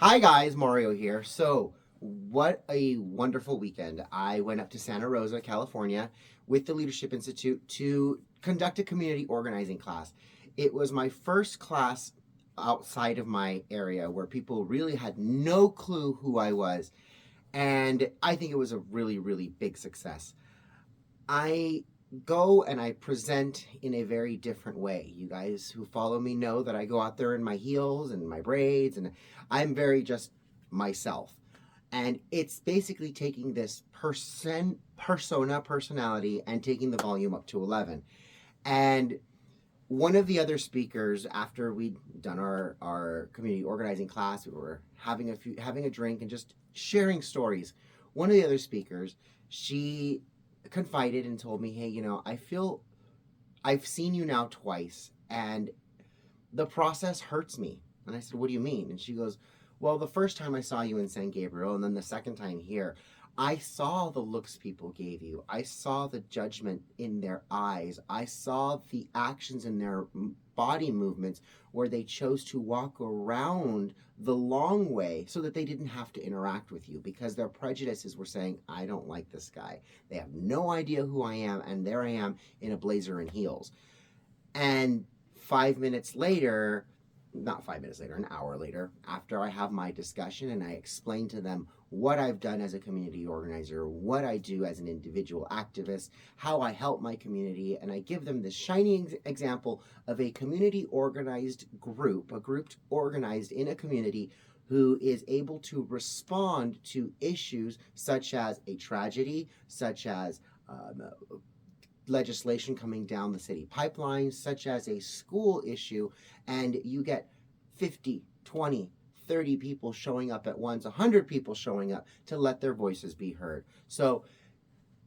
Hi guys, Mario here. So, what a wonderful weekend. I went up to Santa Rosa, California with the Leadership Institute to conduct a community organizing class. It was my first class outside of my area where people really had no clue who I was, and I think it was a really, really big success. I go and I present in a very different way. You guys who follow me know that I go out there in my heels and my braids, and I'm very just myself. And it's basically taking this personality and taking the volume up to 11. And one of the other speakers, after we'd done our community organizing class, we were having a drink and just sharing stories. One of the other speakers, she confided and told me, hey, I feel I've seen you now twice and the process hurts me. And I said, what do you mean? And she goes, well, the first time I saw you in San Gabriel and then the second time here, I saw the looks people gave you. I saw the judgment in their eyes. I saw the actions in their body movements where they chose to walk around the long way so that they didn't have to interact with you because their prejudices were saying, I don't like this guy. They have no idea who I am, and there I am in a blazer and heels. And 5 minutes later, not 5 minutes later, an hour later, after I have my discussion and I explain to them what I've done as a community organizer, what I do as an individual activist, how I help my community, and I give them this shining example of a community organized group, a group organized in a community who is able to respond to issues such as a tragedy, such as legislation coming down the city pipeline, such as a school issue, and you get 50, 20, 30 people showing up at once, 100 people showing up to let their voices be heard. So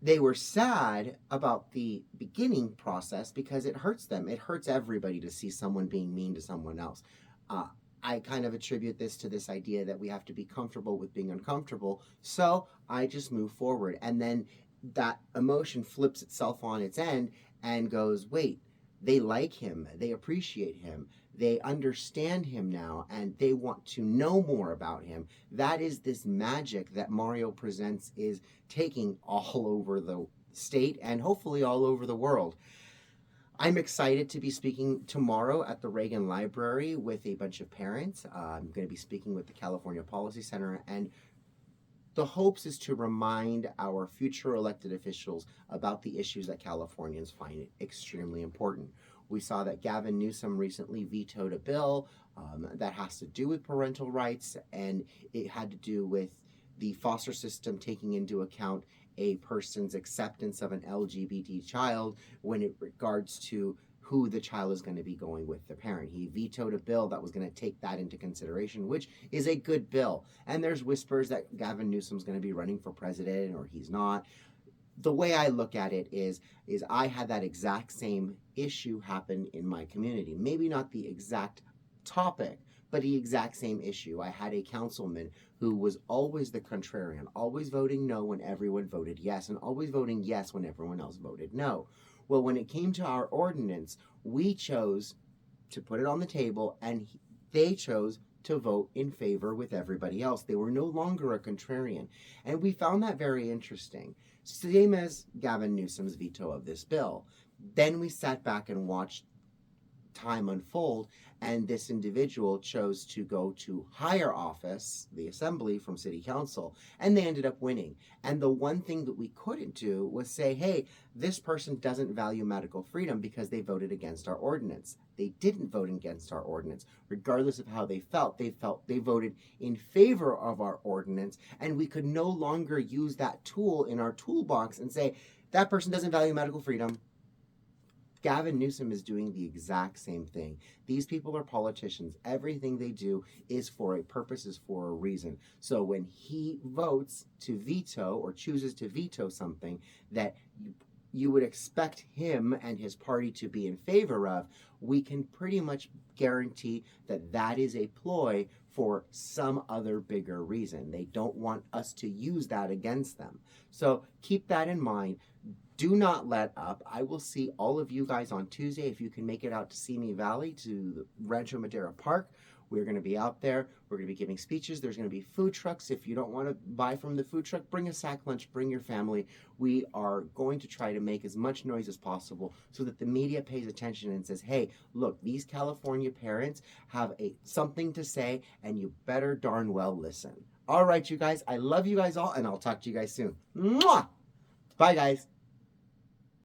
they were sad about the beginning process because it hurts them. It hurts everybody to see someone being mean to someone else. Uh, I kind of attribute this to this idea that we have to be comfortable with being uncomfortable. So I just move forward. And then that emotion flips itself on its end and goes, wait, they like him, they appreciate him, they understand him now, and they want to know more about him. That is this magic that Mario Presents is taking all over the state and hopefully all over the world. I'm excited to be speaking tomorrow at the Reagan Library with a bunch of parents. I'm going to be speaking with the California Policy Center, and the hopes is to remind our future elected officials about the issues that Californians find extremely important. We saw that Gavin Newsom recently vetoed a bill that has to do with parental rights, and it had to do with the foster system taking into account a person's acceptance of an LGBT child when it regards to who the child is going to be going with the parent. He vetoed a bill that was going to take that into consideration, which is a good bill. And there's whispers that Gavin Newsom's going to be running for president or he's not. The way I look at it is I had that exact same issue happen in my community. Maybe not the exact topic, but the exact same issue. I had a councilman who was always the contrarian, always voting no when everyone voted yes, and always voting yes when everyone else voted no. Well, when it came to our ordinance, we chose to put it on the table, and they chose to vote in favor with everybody else. They were no longer a contrarian. And we found that very interesting. Same as Gavin Newsom's veto of this bill. Then we sat back and watched time unfold, and this individual chose to go to higher office, the assembly from city council, and they ended up winning. And the one thing that we couldn't do was say, hey, this person doesn't value medical freedom because they voted against our ordinance. They didn't vote against our ordinance. Regardless of how they felt they voted in favor of our ordinance, and we could no longer use that tool in our toolbox and say, that person doesn't value medical freedom. Gavin Newsom is doing the exact same thing. These people are politicians. Everything they do is for a purpose, is for a reason. So when he votes to veto or chooses to veto something that you would expect him and his party to be in favor of, we can pretty much guarantee that that is a ploy for some other bigger reason. They don't want us to use that against them. So keep that in mind. Do not let up. I will see all of you guys on Tuesday if you can make it out to Simi Valley to Rancho Madera Park. We're going to be out there. We're going to be giving speeches. There's going to be food trucks. If you don't want to buy from the food truck, bring a sack lunch, bring your family. We are going to try to make as much noise as possible so that the media pays attention and says, hey, look, these California parents have something to say, and you better darn well listen. All right, you guys, I love you guys all, and I'll talk to you guys soon. Mwah! Bye, guys.